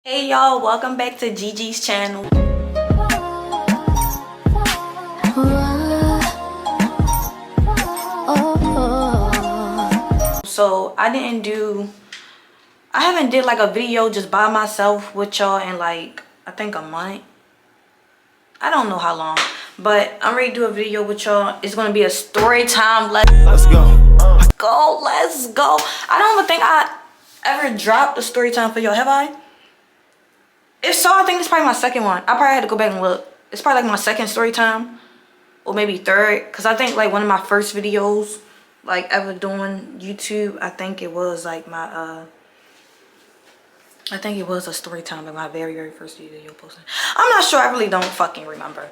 Hey y'all, welcome back to Gigi's channel. So I haven't did like a video just by myself with y'all in like I think a month. I don't know how long, but I'm ready to do a video with y'all. It's gonna be a story time. Let's go. Let's go. I don't even think I ever dropped a story time for y'all, have I? If so, I think it's probably my second one. I probably had to go back and look. It's probably like my second story time, or maybe third, because I think like one of my first videos like ever doing YouTube, I think it was like my I think it was a story time, like my very first video posting. I'm not sure. I really don't fucking remember.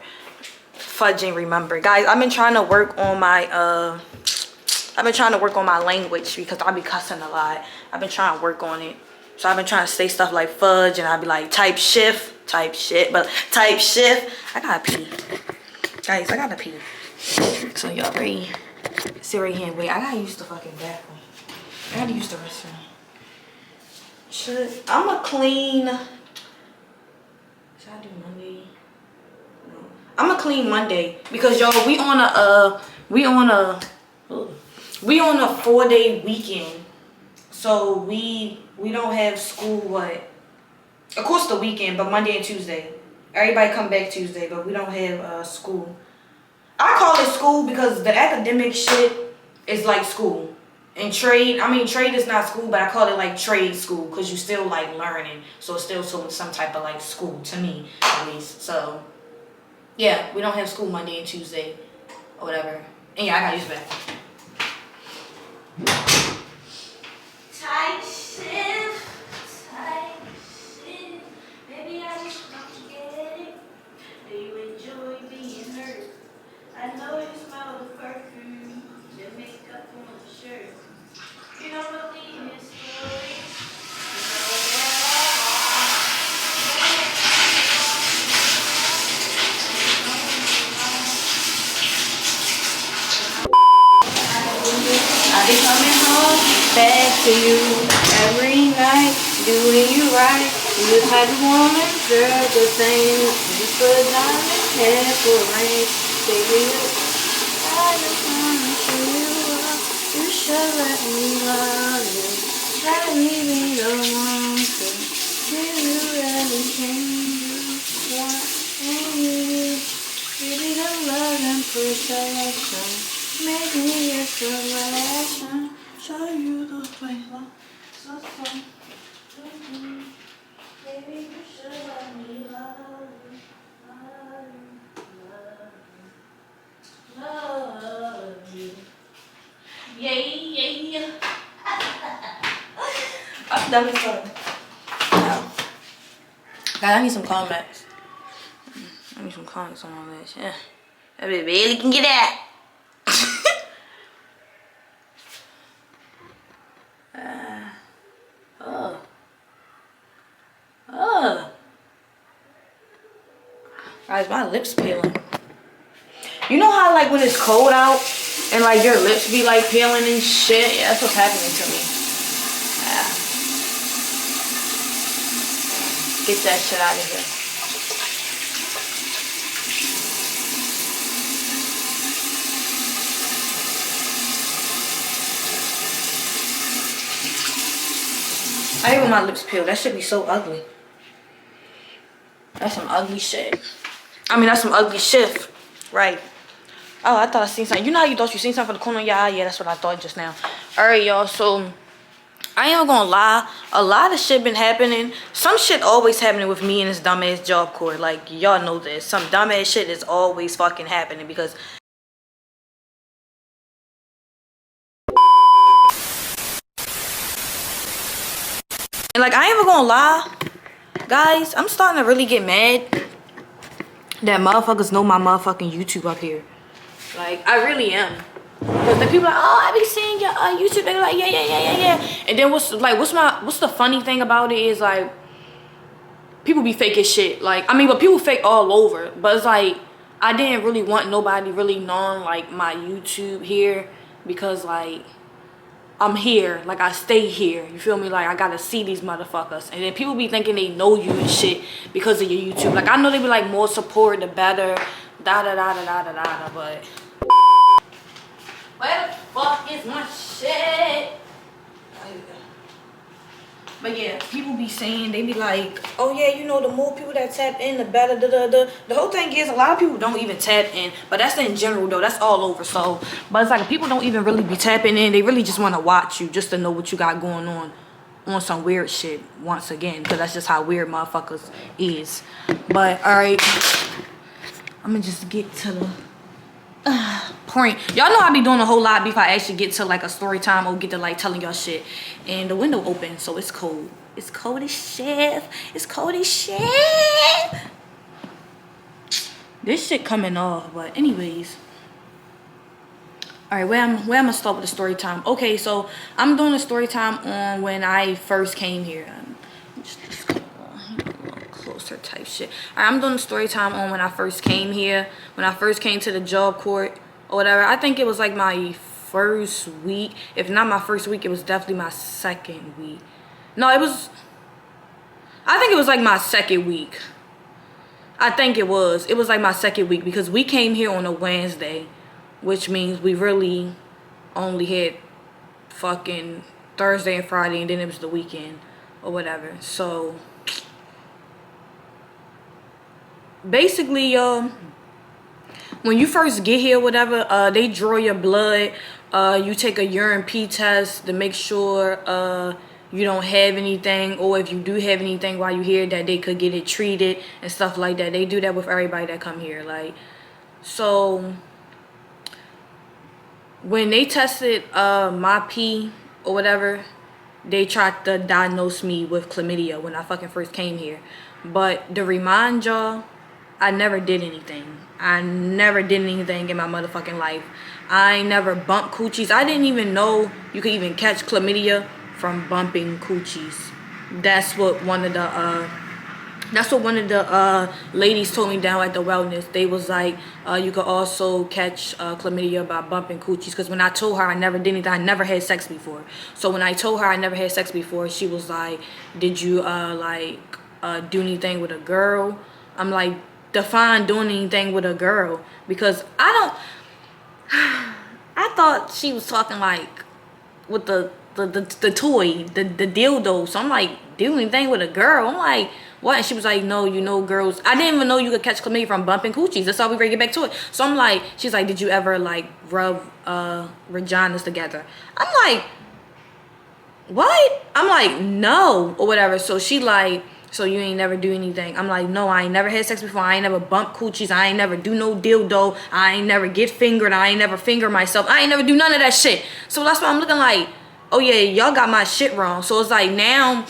Fudging remember. Guys, I've been trying to work on my language because I be cussing a lot. I've been trying to work on it. So I've been trying to say stuff like fudge, and I'd be like type shift. I gotta pee. Guys, I gotta pee. So y'all ready? Sit right here and wait. I gotta use the fucking bathroom. I gotta use the restroom. I'ma clean. Should I do Monday? No. I'ma clean Monday because y'all we on a 4-day weekend. So we don't have school of course the weekend, but Monday and Tuesday. Everybody come back Tuesday, but we don't have school. I call it school because the academic shit is like school. And trade is not school, but I call it like trade school because you still like learning. So it's still some type of like school to me, at least. So yeah, we don't have school Monday and Tuesday or whatever. And yeah, I gotta use the bathroom. Tight shift. Maybe I just want to get it. Do you enjoy being hurt? I know you smell the perfume, the makeup on the shirt. You don't believe his stories. I be coming home back to you every night, doing you right. You the type of woman, girl, just ain't just put diamond hair for rain. Baby, I just wanna show you up. You should let me love you. Try to leave me alone. Do you really think you want me? Really the love and protection. Maybe it's a lesson. Show you the way. So. Baby, you should let me love you. Love you. Yeah. That was fun. God, I need some comments. I need some comments on all this. Yeah. That baby really can get that. Guys, my lips peeling. You know how like when it's cold out and like your lips be like peeling and shit? Yeah, that's what's happening to me. Yeah. Get that shit out of here. I hate when my lips peel. That should be so ugly. That's some ugly shit. That's some ugly shit. Right. Oh, I thought I seen something. You know how you thought you seen something from the corner of your eye? Yeah, that's what I thought just now. Alright, y'all. So, I ain't gonna lie. A lot of shit been happening. Some shit always happening with me and this dumbass Job Corps. Like, y'all know this. Some dumbass shit is always fucking happening because... And, like, I ain't even gonna lie. Guys, I'm starting to really get mad that motherfuckers know my motherfucking YouTube up here. Like, I really am. Because the people are like, oh, I be seeing your YouTube. They're like, yeah. And then what's the funny thing about it is like, people be fake as shit. Like, but people fake all over. But it's like, I didn't really want nobody really knowing like my YouTube here because like, I'm here, like I stay here, you feel me? Like I gotta see these motherfuckers. And then people be thinking they know you and shit because of your YouTube. Like I know they be like, more support the better, da da da da da da da, but where the fuck is my shit? But yeah, people be saying, they be like, oh yeah, you know, the more people that tap in, the better, da da da. The whole thing is, a lot of people don't even tap in, but that's in general though, that's all over. So, but it's like, people don't even really be tapping in, they really just want to watch you, just to know what you got going on some weird shit, once again, because that's just how weird motherfuckers is. But, alright, I'm gonna just get to the point. Y'all know I be doing a whole lot before I actually get to like a story time or get to like telling y'all shit. And the window open, so it's cold. It's cold as shit. It's cold as shit. This shit coming off, but anyways. Alright, where I'm gonna start with the story time. Okay, so I'm doing a story time on when I first came here. Just closer type shit. Alright, I'm doing a story time on when I first came here. When I first came to the job court or whatever. I think it was like my first week. If not my first week, it was definitely my second week. No, I think it was like my second week. I think it was like my second week, because we came here on a Wednesday, which means we really only had fucking Thursday and Friday, and then it was the weekend or whatever. So basically, when you first get here, whatever, they draw your blood. You take a urine P test to make sure you don't have anything, or if you do have anything while you're here, that they could get it treated and stuff like that. They do that with everybody that come here. Like, so when they tested my pee or whatever, they tried to diagnose me with chlamydia when I fucking first came here. But to remind y'all, I never did anything. I never did anything in my motherfucking life. I never bumped coochies. I didn't even know you could even catch chlamydia from bumping coochies. That's what one of the ladies told me down at the wellness. They was like, you could also catch chlamydia by bumping coochies. Because when I told her I never did anything, I never had sex before. So when I told her I never had sex before, she was like, did you do anything with a girl? I'm like, define doing anything with a girl, because I thought she was talking like with the toy, the dildo. So I'm like, do anything with a girl? I'm like, what? And she was like, no, you know, girls, I didn't even know you could catch chlamydia from bumping coochies. That's how we ready to get back to it. So I'm like, she's like, did you ever like rub vaginas together? I'm like, what? I'm like, no, or whatever. So she like, so you ain't never do anything? I'm like, no, I ain't never had sex before. I ain't never bumped coochies. I ain't never do no dildo. I ain't never get fingered. I ain't never finger myself. I ain't never do none of that shit. So that's why I'm looking like, oh yeah, y'all got my shit wrong. So it's like, now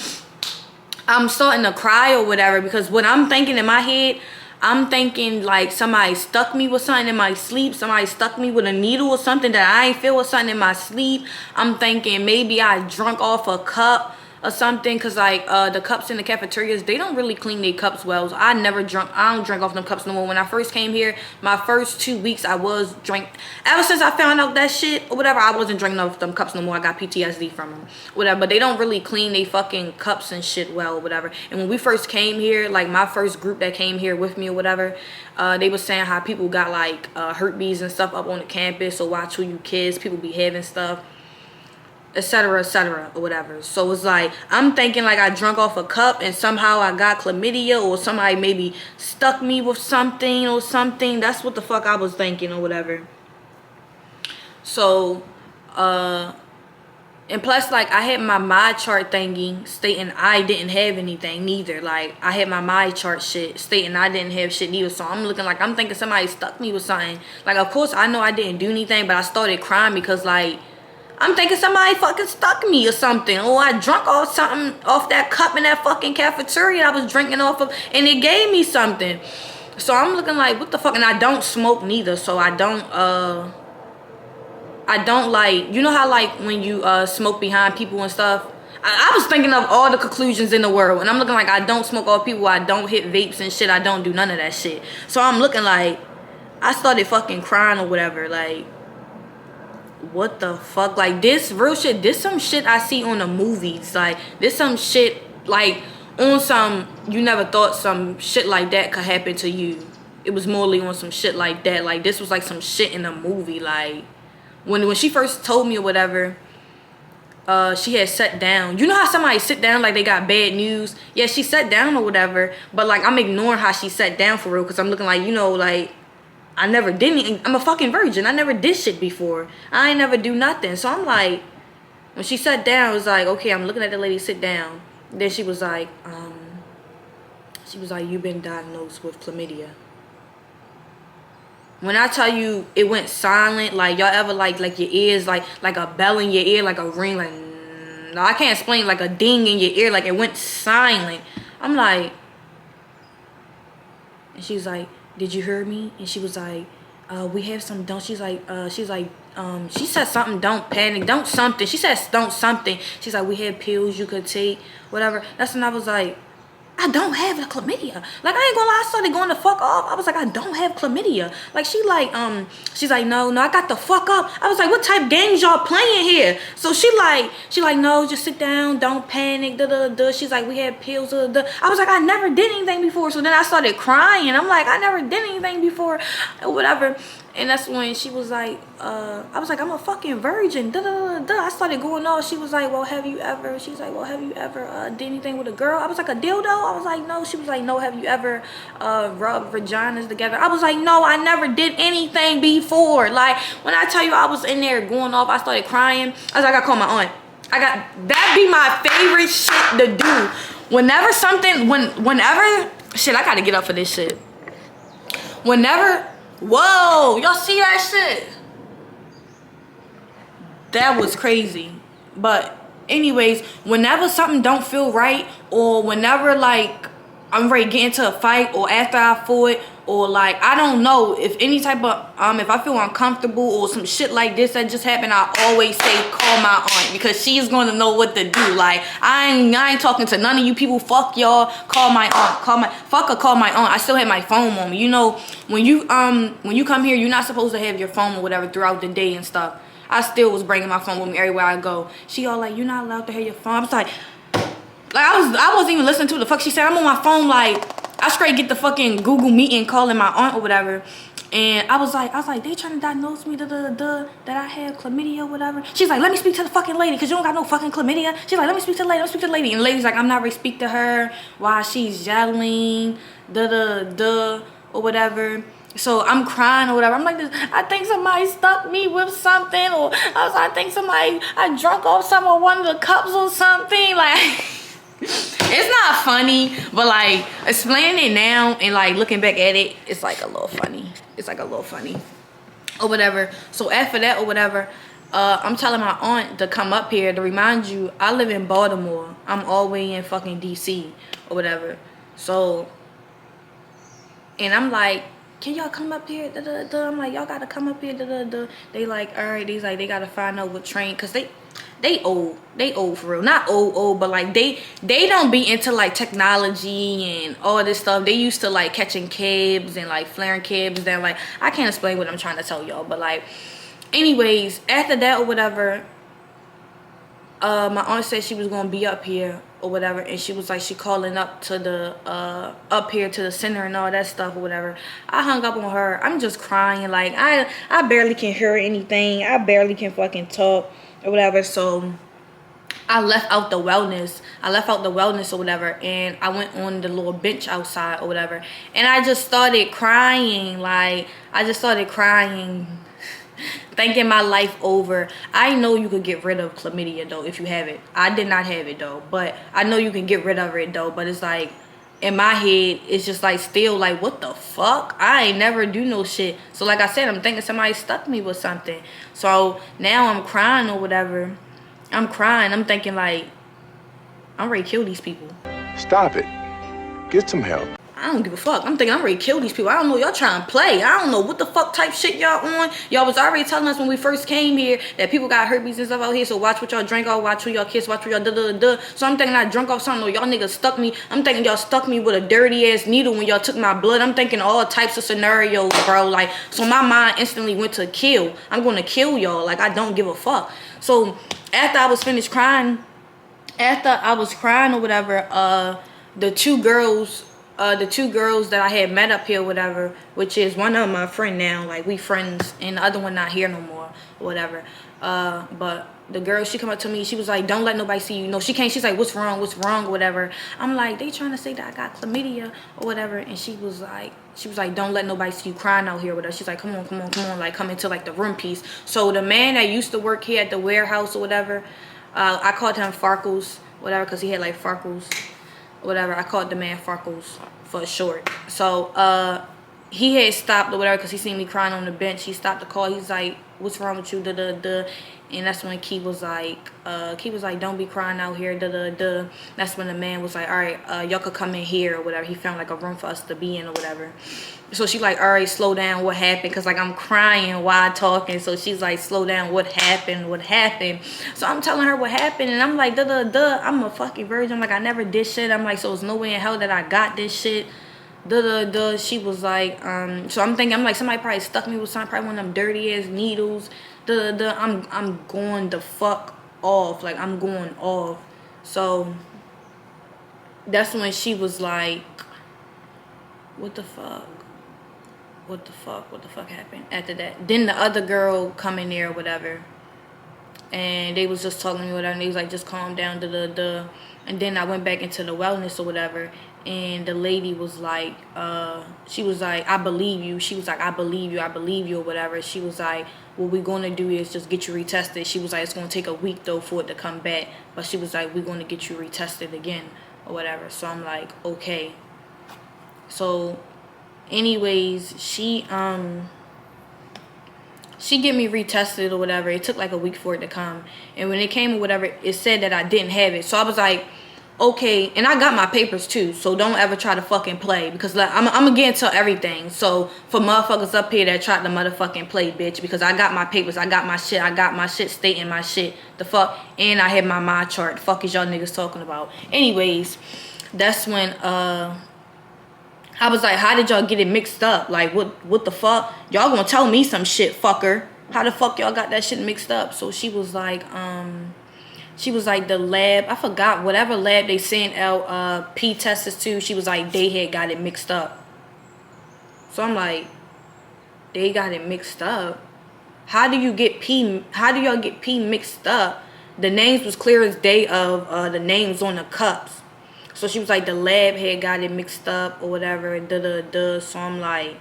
I'm starting to cry or whatever, because what I'm thinking in my head, I'm thinking like somebody stuck me with something in my sleep. Somebody stuck me with a needle or something that I ain't feel with something in my sleep. I'm thinking maybe I drunk off a cup or something, because like the cups in the cafeterias, they don't really clean their cups well. So I don't drink off them cups no more. When I first came here, my first 2 weeks I was drink. Ever since I found out that shit or whatever, I wasn't drinking off them cups no more. I got PTSD from them, whatever. But they don't really clean their fucking cups and shit well or whatever. And when we first came here, like my first group that came here with me or whatever, they was saying how people got like herpes and stuff up on the campus, or watch who you kiss, people be having stuff, etc., or whatever. So it's like, I'm thinking like I drunk off a cup and somehow I got chlamydia, or somebody maybe stuck me with something or something. That's what the fuck I was thinking or whatever. So and plus, like, I had my my chart thingy stating I didn't have anything neither. Like, I had my my chart shit stating I didn't have shit neither. So I'm looking like, I'm thinking somebody stuck me with something. Like, of course I know I didn't do anything, but I started crying because like, I'm thinking somebody fucking stuck me or something. Or I drunk off something off that cup in that fucking cafeteria I was drinking off of, and it gave me something. So I'm looking like, what the fuck? And I don't smoke neither, so I don't like, you know how like when you smoke behind people and stuff? I was thinking of all the conclusions in the world, and I'm looking like I don't smoke off people, I don't hit vapes and shit, I don't do none of that shit. So I'm looking like, I started fucking crying or whatever, like, what the fuck? Like, this real shit, this some shit I see on the movies. Like, this some shit, like, on some, you never thought some shit like that could happen to you. It was morely on some shit like that. Like, this was like some shit in a movie. Like, when she first told me or whatever, she had sat down. You know how somebody sit down like they got bad news? Yeah, she sat down or whatever. But, like, I'm ignoring how she sat down for real. Because I'm looking like, you know, like, I never did anything. I'm a fucking virgin. I never did shit before. I ain't never do nothing. So I'm like, when she sat down, it was like, okay, I'm looking at the lady sit down. Then she was like, you've been diagnosed with chlamydia. When I tell you it went silent, like, y'all ever like your ears, like a bell in your ear, like a ring, like, no, I can't explain, like a ding in your ear, like it went silent. I'm like, and she's like, did you hear me? And she was like, we have some, don't, she said something, don't panic, don't something. She said, don't something. She's like, we have pills you could take, whatever. That's when I was like, I don't have the chlamydia. Like, I ain't gonna lie, I started going the fuck off. I was like, I don't have chlamydia. Like, she's like, no, I got the fuck up. I was like, what type games y'all playing here? So she like, no, just sit down, don't panic, She's like, we had pills, I was like, I never did anything before. So then I started crying. I'm like, I never did anything before, or whatever. And that's when she was like, I was like, I'm a fucking virgin, I started going off. She was like, well, have you ever did anything with a girl? I was like, a dildo? I was like, no. She was like, no, have you ever rubbed vaginas together? I was like, no, I never did anything before. Like, when I tell you I was in there going off, I started crying. I was like, I called my aunt. That'd be my favorite shit to do. Whenever, shit, I gotta get up for this shit. Whoa, y'all see that shit? That was crazy. But anyways, whenever something don't feel right, or whenever, like, I'm ready to get into a fight, or after I fought, or like, I don't know, if any type of if I feel uncomfortable or some shit like this that just happened, I always say call my aunt, because she's gonna know what to do. Like, I ain't talking to none of you people. Fuck y'all. Call my aunt. Call my aunt. I still have my phone on me. You know, when you come here, you're not supposed to have your phone or whatever throughout the day and stuff. I still was bringing my phone with me everywhere I go. She all like, you're not allowed to have your phone. I was like I wasn't even listening to what the fuck she said. I'm on my phone, like, I straight get the fucking Google meeting calling my aunt or whatever. And I was like, they trying to diagnose me, that I have chlamydia or whatever. She's like, let me speak to the fucking lady, because you don't got no fucking chlamydia. She's like, let me speak to the lady. And the lady's like, I'm not ready to speak to her while she's yelling, or whatever. So I'm crying or whatever. I'm like, I think somebody stuck me with something, or I think I drunk off some of one of the cups or something. Like, it's not funny, but like, explaining it now and like looking back at it, it's like a little funny. Or whatever. So after that or whatever, I'm telling my aunt to come up here. To remind you, I live in Baltimore. I'm all the way in fucking DC or whatever. So, and I'm like, can y'all come up here? I'm like, y'all gotta come up here. They like, all right. They gotta find out what train, cause they old for real. Not old, but like they don't be into like technology and all this stuff. They used to like catching cabs and like flaring cabs. Then like, I can't explain what I'm trying to tell y'all, but like, anyways, after that or whatever, my aunt said she was gonna be up here or whatever, and she was like, she calling up to the up here to the center and all that stuff or whatever. I hung up on her. I'm just crying. Like, I barely can hear anything. I barely can fucking talk or whatever. So I left out the wellness or whatever, and I went on the little bench outside or whatever, and I just started crying. Like, thinking my life over. I know you could get rid of chlamydia though if you have it. I did not have it though, but I know you can get rid of it though. But it's like, in my head, it's just like, still like, what the fuck? I ain't never do no shit. So like I said, I'm thinking somebody stuck me with something. So now I'm crying or whatever. I'm thinking like, I'm ready to kill these people. Stop it. Get some help. I don't give a fuck. I'm thinking I'm ready to kill these people. I don't know. Y'all trying to play. I don't know what the fuck type shit y'all on. Y'all was already telling us when we first came here that people got herpes and stuff out here. So watch what y'all drink off. Watch who y'all kiss. Watch who y'all da. So I'm thinking I drunk off something. Y'all niggas stuck me. I'm thinking y'all stuck me with a dirty ass needle when y'all took my blood. I'm thinking all types of scenarios, bro. Like, so my mind instantly went to kill. I'm going to kill y'all. Like, I don't give a fuck. So after I was finished crying, or whatever, the two girls that I had met up here, whatever, which is one of my friend now, like we friends, and the other one not here no more, or whatever. But the girl, she come up to me, she was like, don't let nobody see you. No, she came, she's like, what's wrong, or whatever. I'm like, they trying to say that I got chlamydia or whatever. And she was like, don't let nobody see you crying out here with us. She's like, come on, like come into like the room piece. So the man that used to work here at the warehouse or whatever, I called him Farkles, whatever, because he had like Farkles, whatever. I called the man Farkles for short. So he had stopped or whatever because he seen me crying on the bench. He stopped the call. He's like, what's wrong with you, and that's when Key was like, don't be crying out here, That's when the man was like, all right, y'all could come in here or whatever. He found like a room for us to be in or whatever. So she like, all right, slow down, what happened? Because like I'm crying while talking. So she's like, slow down, what happened? So I'm telling her what happened, and I'm like, I'm a fucking virgin. I'm like, I never did shit. I'm like, so there's no way in hell that I got this shit. She was like, so I'm thinking, I'm like, somebody probably stuck me with something, probably one of them dirty ass needles. I'm going the fuck off. Like, I'm going off. So that's when she was like, what the fuck happened after that? Then the other girl come in there or whatever, and they was just talking to me whatever, and they was like, just calm down, and then I went back into the wellness or whatever, and the lady was like, she was like, I believe you. She was like, I believe you or whatever. She was like, what we're going to do is just get you retested. She was like, it's going to take a week though for it to come back, but she was like, we're going to get you retested again or whatever. So I'm like, okay. So anyways, she get me retested or whatever. It took like a week for it to come, and when it came or whatever, it said that I didn't have it. So I was like, okay, and I got my papers too, so don't ever try to fucking play, because like, I'm gonna get into everything. So for motherfuckers up here that tried to motherfucking play, bitch, because I got my papers, I got my shit stating my shit, the fuck, and I had my chart. The fuck is y'all niggas talking about? Anyways, that's when I was like, how did y'all get it mixed up? Like, what the fuck? Y'all gonna tell me some shit, fucker. How the fuck y'all got that shit mixed up? So she was like, the lab, I forgot, whatever lab they sent out P tests to, she was like, they had got it mixed up. So I'm like, they got it mixed up? How do y'all get P mixed up? The names was clear as day of the names on the cups. So she was like, the lab had got it mixed up or whatever, So I'm like,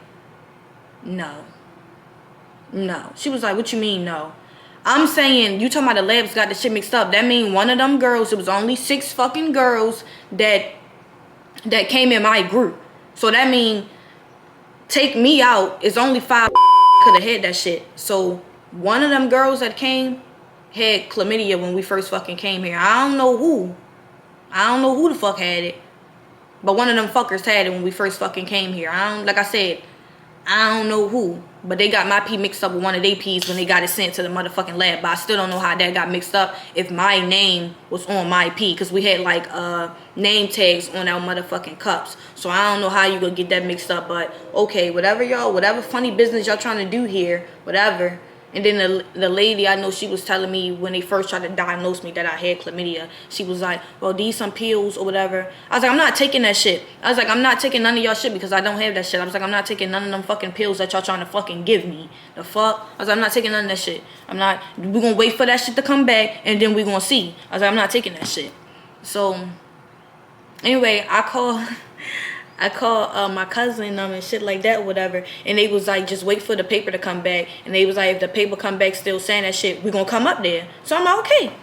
no. She was like, what you mean no? I'm saying, you talking about the labs got the shit mixed up. That mean one of them girls, it was only 6 fucking girls that came in my group. So that mean, take me out, it's only 5 could have had that shit. So one of them girls that came had chlamydia when we first fucking came here. I don't know who the fuck had it, but one of them fuckers had it when we first fucking came here. Like I said, I don't know who, but they got my pee mixed up with one of their pees when they got it sent to the motherfucking lab. But I still don't know how that got mixed up if my name was on my pee, because we had like name tags on our motherfucking cups. So I don't know how you gonna get that mixed up, but okay, whatever funny business y'all trying to do here, whatever. And then the lady, I know she was telling me when they first tried to diagnose me that I had chlamydia. She was like, well, these some pills or whatever. I was like, I'm not taking that shit. I was like, I'm not taking none of y'all shit because I don't have that shit. I was like, I'm not taking none of them fucking pills that y'all trying to fucking give me. The fuck? I was like, I'm not taking none of that shit. We're going to wait for that shit to come back and then we're going to see. I was like, I'm not taking that shit. So, anyway, I called my cousin and shit like that, whatever, and they was like, just wait for the paper to come back. And they was like, if the paper come back still saying that shit, we gonna come up there. So I'm like, okay,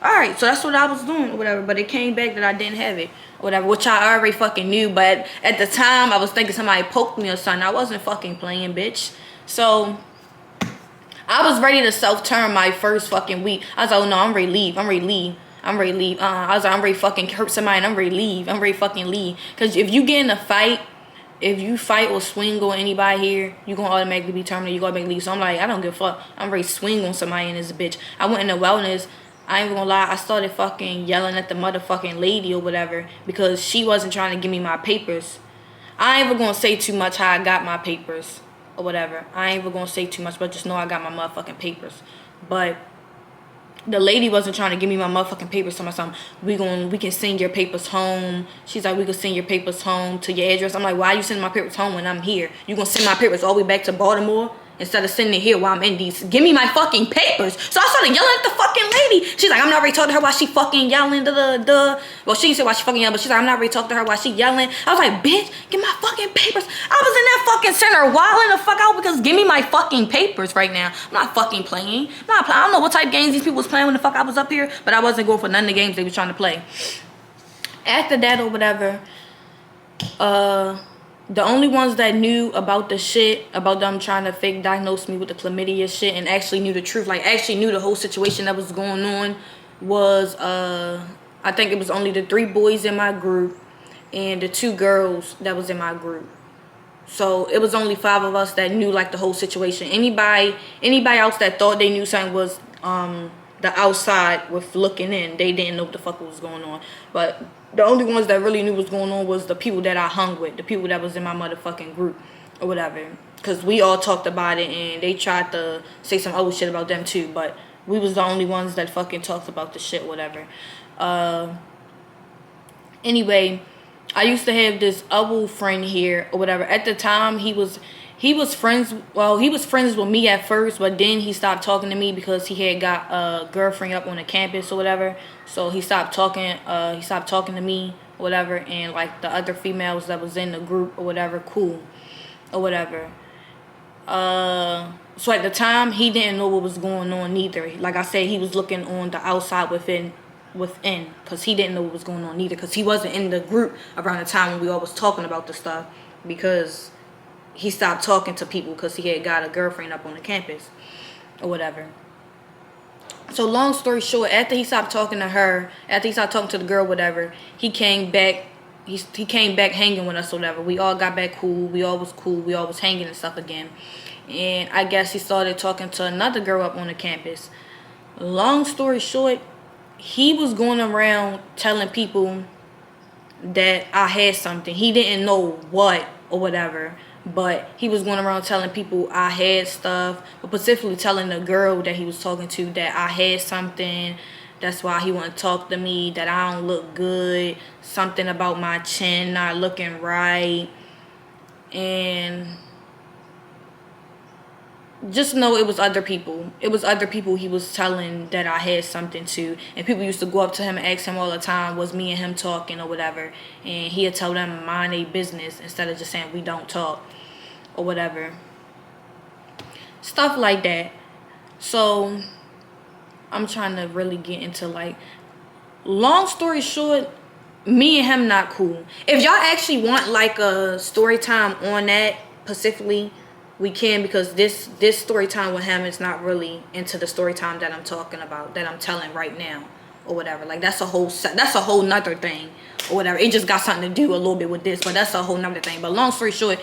all right. So that's what I was doing or whatever, but it came back that I didn't have it or whatever, which I already fucking knew. But at the time I was thinking somebody poked me or something. I wasn't fucking playing, bitch. So I was ready to self-term my first fucking week. I was like, oh no, I'm ready to leave. I was like, I'm ready to fucking hurt somebody and I'm ready to leave. I'm ready to fucking leave. Because if you get in a fight if you fight or swing on anybody here, you gonna automatically be terminated. You gonna automatically leave. So I'm like, I don't give a fuck. I'm ready to swing on somebody in this bitch. I went into wellness. I ain't even gonna lie. I started fucking yelling at the motherfucking lady or whatever because she wasn't trying to give me my papers. I ain't even gonna say too much how I got my papers or whatever. I ain't even gonna say too much, but just know I got my motherfucking papers. But the lady wasn't trying to give me my motherfucking papers. Tell me something. We can send your papers home. She's like, we can send your papers home to your address. I'm like, why you sending my papers home when I'm here? You gonna send my papers all the way back to Baltimore instead of sending it here while I'm in these? Give me my fucking papers. So I started yelling at the fucking lady. She's like, I'm not ready to talk to her while she fucking yelling. Well, she didn't say why she fucking yelling, but she's like, I'm not ready to talk to her while she yelling. I was like, bitch, give my fucking papers. I was in that fucking center wilding the fuck out because give me my fucking papers right now. I'm not fucking playing. I don't know what type of games these people was playing when the fuck I was up here, but I wasn't going for none of the games they was trying to play. After that or whatever, the only ones that knew about the shit, about them trying to fake diagnose me with the chlamydia shit and actually knew the truth, like actually knew the whole situation that was going on, was, I think it was only the 3 boys in my group and the 2 girls that was in my group. So it was only 5 of us that knew like the whole situation. Anybody else that thought they knew something was the outside with looking in. They didn't know what the fuck was going on. But the only ones that really knew what was going on was the people that I hung with, the people that was in my motherfucking group or whatever. Because we all talked about it and they tried to say some other shit about them too. But we was the only ones that fucking talked about the shit, whatever. Anyway, I used to have this other friend here or whatever. At the time, he was friends. Well, he was friends with me at first, but then he stopped talking to me because he had got a girlfriend up on the campus or whatever. So he stopped talking. He stopped talking to me or whatever, and like the other females that was in the group or whatever, cool or whatever. So at the time, he didn't know what was going on neither. Like I said, he was looking on the outside within because he didn't know what was going on either, because he wasn't in the group around the time when we all was talking about the stuff, because he stopped talking to people because he had got a girlfriend up on the campus or whatever. So long story short, after he stopped talking to her, after he stopped talking to the girl, whatever, he came back. He came back hanging with us or whatever. We all got back cool. We all was cool. We all was hanging and stuff again. And I guess he started talking to another girl up on the campus. Long story short, he was going around telling people that I had something. He didn't know what or whatever, but he was going around telling people I had stuff, but specifically telling the girl that he was talking to that I had something. That's why he wouldn't talk to me, that I don't look good, something about my chin not looking right. And just know it was other people. It was other people he was telling that I had something to. And people used to go up to him and ask him all the time, was me and him talking or whatever. And he'd tell them, mind their business, instead of just saying, we don't talk or whatever. Stuff like that. So I'm trying to really get into, like, long story short, me and him not cool. If y'all actually want like a story time on that specifically, we can, because this story time with him is not really into the story time that I'm talking about, that I'm telling right now or whatever. Like that's a whole nother thing or whatever. It just got something to do a little bit with this, but that's a whole nother thing. But long story short,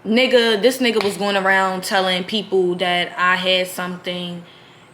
this nigga was going around telling people that I had something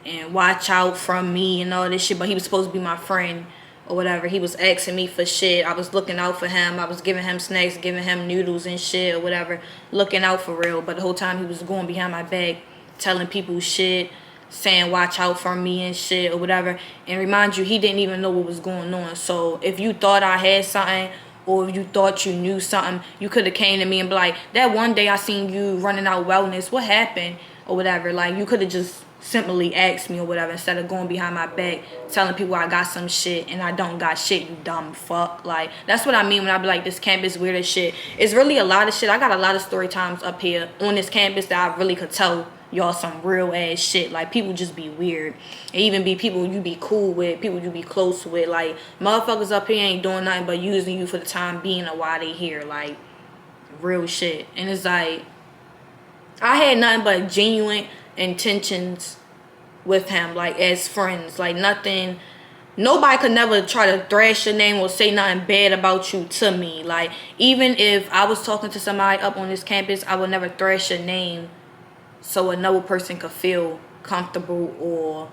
and watch out from me and all this shit, but he was supposed to be my friend or whatever. He was asking me for shit. I was looking out for him. I was giving him snacks, giving him noodles and shit or whatever, looking out for real. But the whole time he was going behind my back, telling people shit, saying watch out for me and shit or whatever. And remind you, he didn't even know what was going on. So if you thought I had something, or if you thought you knew something, you could have came to me and be like, that one day I seen you running out wellness, what happened or whatever. Like you could have just simply asked me or whatever, instead of going behind my back telling people I got some shit and I don't got shit, you dumb fuck. Like that's what I mean when I be like, this campus weird as shit. It's really a lot of shit. I got a lot of story times up here on this campus that I really could tell y'all some real ass shit. Like people just be weird. And even be people you be cool with, people you be close with. Like motherfuckers up here ain't doing nothing but using you for the time being or why they here. Like real shit. And it's like, I had nothing but genuine intentions with him, like as friends, like nothing nobody could never try to thrash your name or say nothing bad about you to me. Like, even if I was talking to somebody up on this campus, I would never thrash your name so another person could feel comfortable or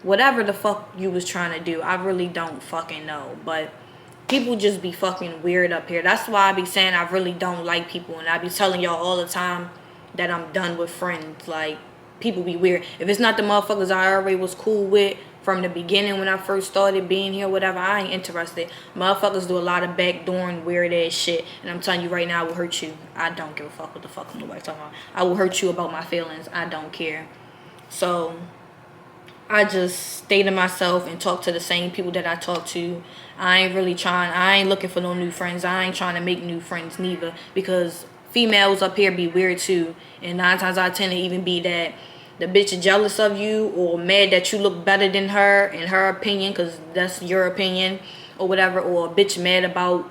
whatever the fuck you was trying to do. I really don't fucking know. But people just be fucking weird up here. That's why I be saying I really don't like people. And I be telling y'all all the time that I'm done with friends. Like, people be weird. If it's not the motherfuckers I already was cool with from the beginning when I first started being here, whatever, I ain't interested. Motherfuckers do a lot of backdooring, weird ass shit. And I'm telling you right now, I will hurt you. I don't give a fuck what the fuck nobody's talking about. I will hurt you about my feelings. I don't care. So I just stay to myself and talk to the same people that I talk to. I ain't looking for no new friends. I ain't trying to make new friends neither, because females up here be weird too. And 9 times out of 10 it even be that the bitch is jealous of you or mad that you look better than her in her opinion, because that's your opinion or whatever. Or a bitch mad about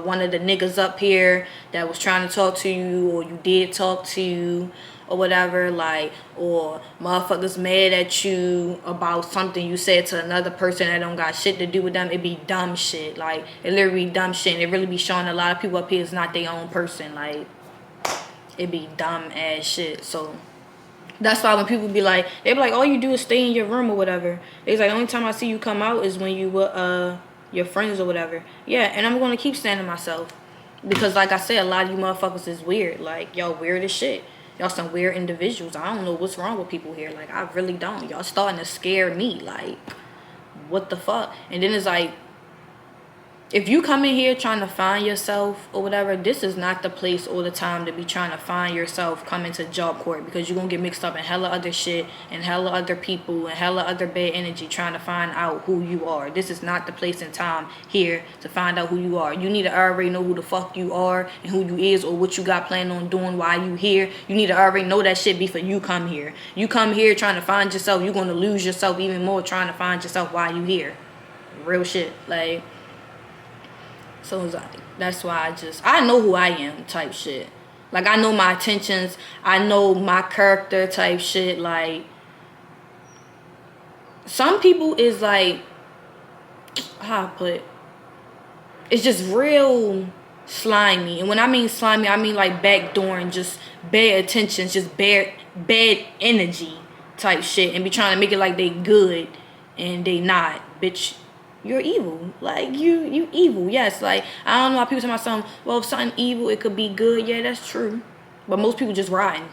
one of the niggas up here that was trying to talk to you or you did talk to or whatever. Like, or motherfuckers mad at you about something you said to another person that don't got shit to do with them. It be dumb shit. Like, it literally dumb shit. And it really be showing a lot of people up here is not their own person. Like, it be dumb ass shit. So that's why when people be like, they be like, all you do is stay in your room or whatever. It's like, the only time I see you come out is when you with your friends or whatever. Yeah, and I'm gonna keep standing myself, because like I said, a lot of you motherfuckers is weird. Like, y'all weird as shit. Y'all some weird individuals. I don't know what's wrong with people here. Like, I really don't. Y'all starting to scare me. Like, what the fuck? And then it's like, if you come in here trying to find yourself or whatever, this is not the place or the time to be trying to find yourself coming to job court, because you're going to get mixed up in hella other shit and hella other people and hella other bad energy trying to find out who you are. This is not the place and time here to find out who you are. You need to already know who the fuck you are and who you is, or what you got planned on doing while you here. You need to already know that shit before you come here. You come here trying to find yourself, you're going to lose yourself even more trying to find yourself while you here. Real shit. Like, so it's like, that's why I know who I am type shit. Like, I know my intentions. I know my character type shit. Like, some people is like, how I put it, it's just real slimy. And when I mean slimy, I mean like backdooring, just bad intentions, just bad energy type shit, and be trying to make it like they good and they not. Bitch, you're evil. Like, you evil. Yes, like, I don't know how people talk about something, well, if something evil, it could be good. Yeah, that's true. But most people just rotten.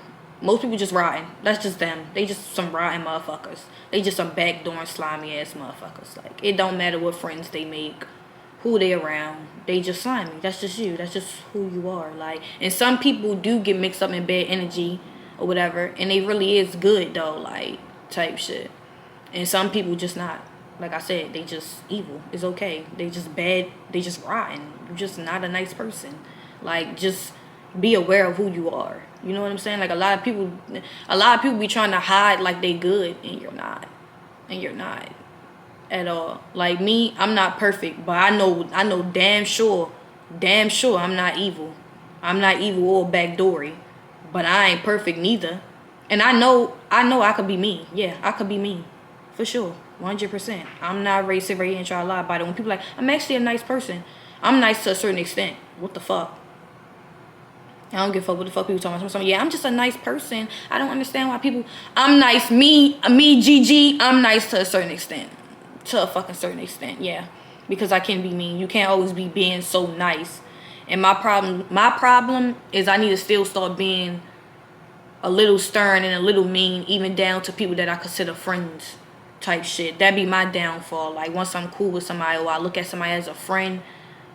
Most people just rotten. That's just them. They just some rotten motherfuckers. They just some backdooring, slimy ass motherfuckers. Like, it don't matter what friends they make, who they around. They just slimy. That's just you. That's just who you are. Like, and some people do get mixed up in bad energy or whatever, and they really is good though, like, type shit. And some people just not. Like I said, they just evil. It's okay. They just bad. They just rotten. You're just not a nice person. Like, just be aware of who you are. You know what I'm saying? Like, a lot of people be trying to hide like they good, and you're not. And you're not at all. Like me, I'm not perfect, but I know damn sure I'm not evil. I'm not evil or backdoory, but I ain't perfect neither. And I know I could be me. Yeah, I could be me, for sure. 100%. I'm not ready to sit right here and try to lie about it. When people like, I'm actually a nice person. I'm nice to a certain extent. What the fuck? I don't give a fuck what the fuck people talking about. Yeah, I'm just a nice person. I don't understand why people, I'm nice. Me, GG, I'm nice to a certain extent. To a fucking certain extent, yeah. Because I can be mean. You can't always be being so nice. And my problem is I need to still start being a little stern and a little mean, even down to people that I consider friends. Type shit. That be my downfall. Like, once I'm cool with somebody, or I look at somebody as a friend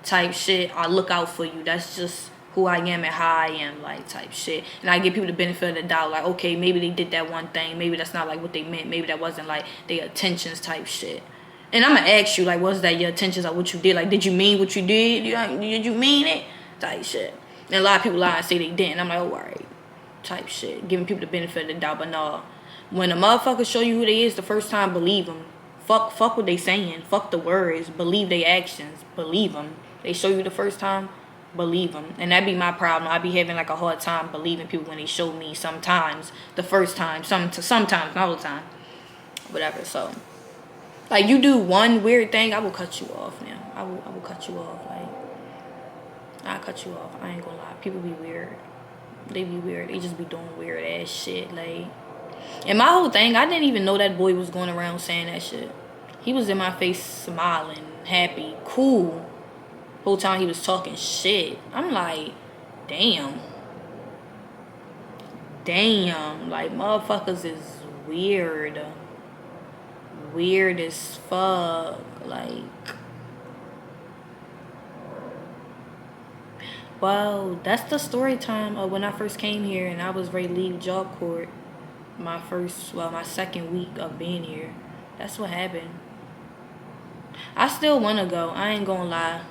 type shit, I look out for you. That's just who I am and how I am, like, type shit. And I give people the benefit of the doubt. Like, okay, maybe they did that one thing. Maybe that's not like what they meant. Maybe that wasn't like their intentions type shit. And I'm gonna ask you, like, was that your intentions or what you did? Like, did you mean what you did? Did you mean it? Type shit. And a lot of people lie and say they didn't. I'm like, oh, alright. Type shit. Giving people the benefit of the doubt, but no. When a motherfucker show you who they is the first time, believe them. Fuck what they saying. Fuck the words. Believe they actions. Believe them. They show you the first time, believe them. And that be my problem. I be having like a hard time believing people when they show me sometimes the first time. Sometimes, not all the time. Whatever, so. Like, you do one weird thing, I will cut you off now. I will cut you off. Like, I'll cut you off. I ain't gonna lie. People be weird. They be weird. They just be doing weird ass shit. Like, and my whole thing, I didn't even know that boy was going around saying that shit. He was in my face smiling, happy, cool. Whole time he was talking shit. I'm like, damn. Damn. Like, motherfuckers is weird. Weird as fuck. Like, well, that's the story time of when I first came here and I was ready to leave job court. My second week of being here. That's what happened. I still want to go. I ain't gonna lie.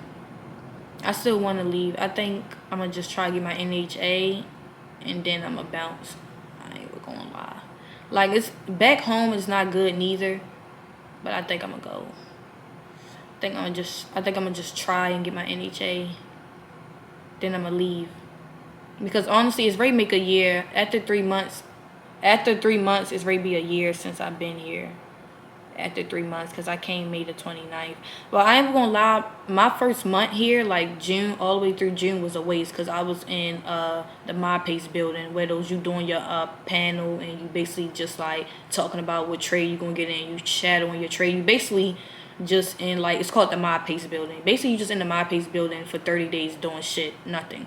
I still want to leave. I think I'm gonna just try to get my NHA and then I'm gonna bounce. I ain't gonna lie. Like, it's back home is not good neither. But I think I'm gonna go. I think I'm gonna just try and get my NHA. Then I'm gonna leave. Because honestly, it's ready to make a year. After 3 months, it's ready to be a year since I've been here. After 3 months, because I came May the 29th. Well, I ain't gonna lie, my first month here, like June, all the way through June, was a waste, because I was in the MyPace building, where you doing your panel, and you basically just like talking about what trade you gonna get in, you shadowing your trade, you basically just in, like, it's called the MyPace building. Basically, you just in the MyPace building for 30 days doing shit, nothing.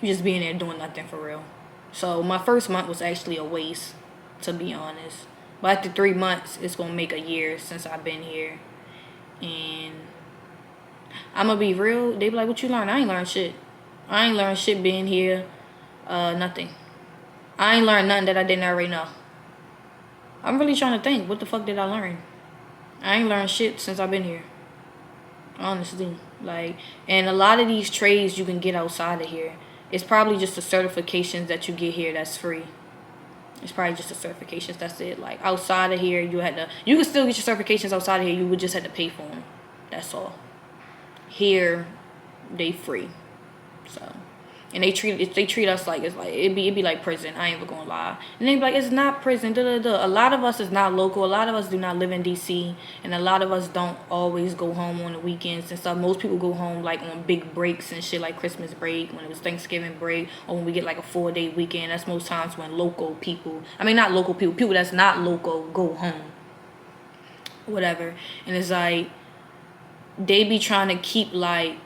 You just being there doing nothing for real. So my first month was actually a waste, to be honest. But after 3 months, it's going to make a year since I've been here. And I'm going to be real. They be like, what you learn? I ain't learned shit. I ain't learned shit being here. Nothing. I ain't learned nothing that I didn't already know. I'm really trying to think. What the fuck did I learn? I ain't learned shit since I've been here. Honestly. Like, and a lot of these trades you can get outside of here. It's probably just the certifications that you get here that's free. It's probably just the certifications. That's it. Like, outside of here, you can still get your certifications outside of here. You would just have to pay for them. That's all. Here, they free. So, and they treat us like it'd be like prison. I ain't even gonna lie. And they be like, it's not prison. A lot of us is not local. A lot of us do not live in DC, and a lot of us don't always go home on the weekends and stuff. Most people go home like on big breaks and shit, like Christmas break, when it was Thanksgiving break, or when we get like a 4-day weekend. That's most times when local people, not local people that's not local, go home. Whatever. And it's like, they be trying to keep like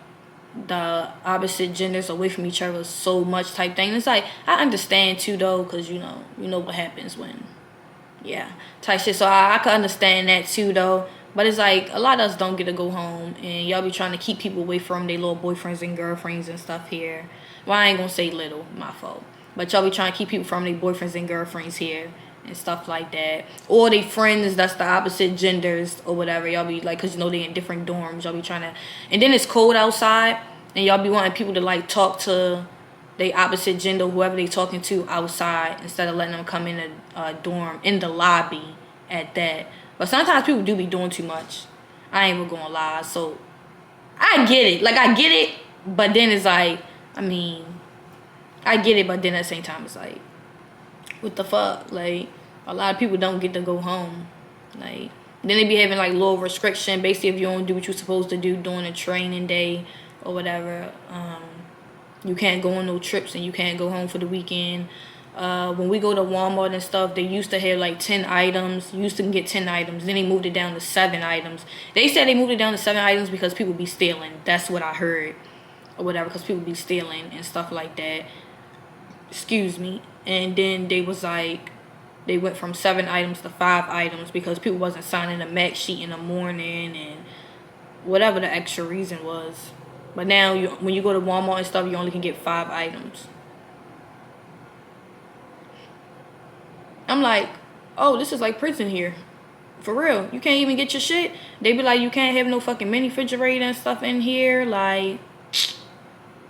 the opposite genders away from each other so much type thing. It's like, I understand too though, because you know what happens when, yeah, type shit. So I can understand that too though. But it's like, a lot of us don't get to go home, and y'all be trying to keep people away from their little boyfriends and girlfriends and stuff here. Well, I ain't gonna say little, my fault. But y'all be trying to keep people from their boyfriends and girlfriends here and stuff like that. Or they friends that's the opposite genders or whatever. Y'all be like, because they in different dorms. Y'all be trying to, and then it's cold outside, and y'all be wanting people to like talk to they opposite gender, whoever they talking to outside, instead of letting them come in a dorm, in the lobby at that. But sometimes people do be doing too much. I ain't even gonna lie. So I get it. Like, I get it, but then it's like, I get it, but then at the same time it's like, what the fuck? Like, a lot of people don't get to go home. Like, then they be having like little restriction, basically, if you don't do what you're supposed to do during a training day or whatever. You can't go on no trips, and you can't go home for the weekend. When we go to Walmart and stuff, they used to have like 10 items. You used to get 10 items. Then they moved it down to 7 items. They said they moved it down to 7 items because people be stealing. That's what I heard. Or whatever, because people be stealing and stuff like that. Excuse me. And then they was like, they went from 7 items to 5 items because people wasn't signing a max sheet in the morning and whatever the extra reason was. But now, when you go to Walmart and stuff, you only can get 5 items. I'm like, oh, this is like prison here. For real. You can't even get your shit. They be like, you can't have no fucking mini refrigerator and stuff in here. Like,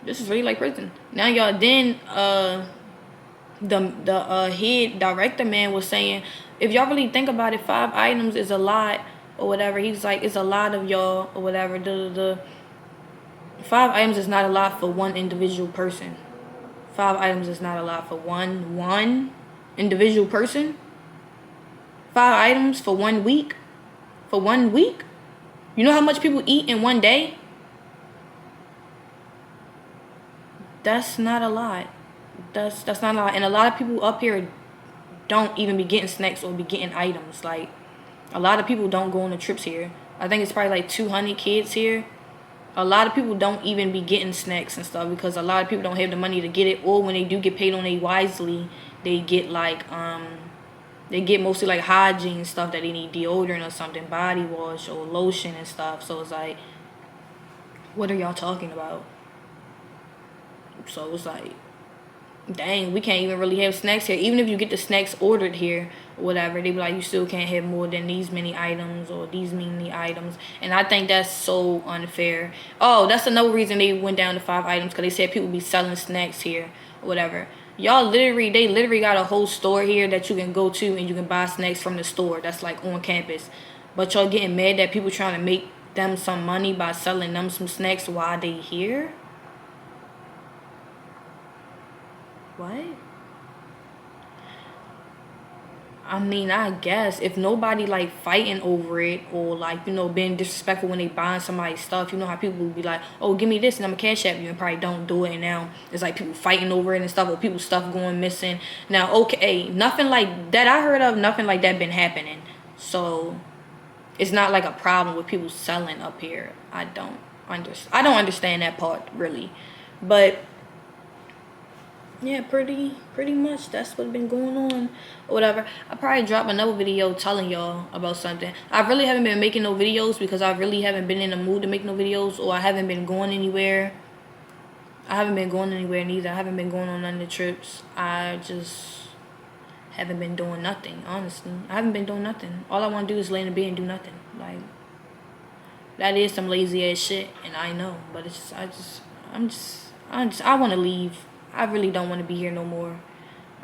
this is really like prison. Now, y'all, then, the head director man was saying, if y'all really think about it, 5 items is a lot or whatever. He was like, it's a lot of y'all or whatever. 5 items is not a lot for one individual person. 5 items is not a lot for one individual person. 5 items for 1 week. for 1 week? You know how much people eat in 1 day? That's not a lot. That's not a lot. And a lot of people up here don't even be getting snacks or be getting items. Like, a lot of people don't go on the trips here. I think it's probably like 200 kids here. A lot of people don't even be getting snacks and stuff because a lot of people don't have the money to get it. Or when they do get paid on a wisely, they get like they get mostly like hygiene stuff that they need, deodorant or something, body wash or lotion and stuff. So it's like, what are y'all talking about? So it's like, dang, we can't even really have snacks here. Even if you get the snacks ordered here or whatever, they be like, you still can't have more than these many items or these many items. And I think that's so unfair. Oh, that's another reason they went down to 5 items, because they said people be selling snacks here or whatever. Y'all they literally got a whole store here that you can go to and you can buy snacks from the store that's like on campus. But y'all getting mad that people trying to make them some money by selling them some snacks while they here? What? I mean, I guess if nobody like fighting over it or like, you know, being disrespectful when they buying somebody's stuff, you know how people will be like, oh, give me this and I'm gonna cash app you, and probably don't do it. And now it's like people fighting over it and stuff, or people's stuff going missing. Now, okay, nothing like that I heard of, nothing like that been happening. So it's not like a problem with people selling up here. I don't understand that part really. But yeah, pretty much that's what's been going on or whatever. I probably drop another video telling y'all about something. I really haven't been making no videos because I really haven't been in the mood to make no videos, or I haven't been going anywhere. I haven't been going anywhere neither. I haven't been going on none of the trips. I just haven't been doing nothing, honestly. I haven't been doing nothing. All I want to do is lay in the bed and do nothing. Like, that is some lazy ass shit, and I know, but it's just I want to leave. I really don't want to be here no more.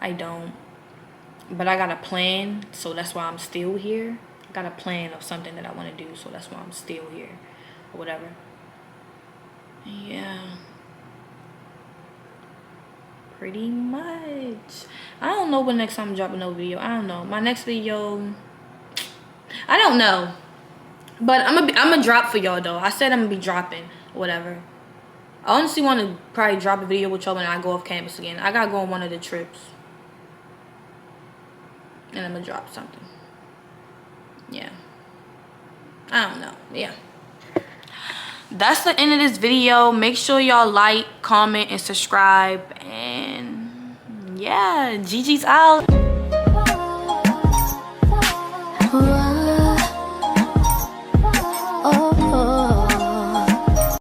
I don't. But I got a plan, so that's why I'm still here. I got a plan of something that I want to do, so that's why I'm still here. Or whatever. Yeah. Pretty much. I don't know when next time I'm dropping no video. I don't know. My next video, I don't know. But I'm gonna drop for y'all though. I said I'm gonna be dropping or whatever. I honestly want to probably drop a video with y'all when I go off campus again. I gotta go on one of the trips. And I'm gonna drop something. Yeah. I don't know. Yeah. That's the end of this video. Make sure y'all like, comment, and subscribe. And yeah, GG's out.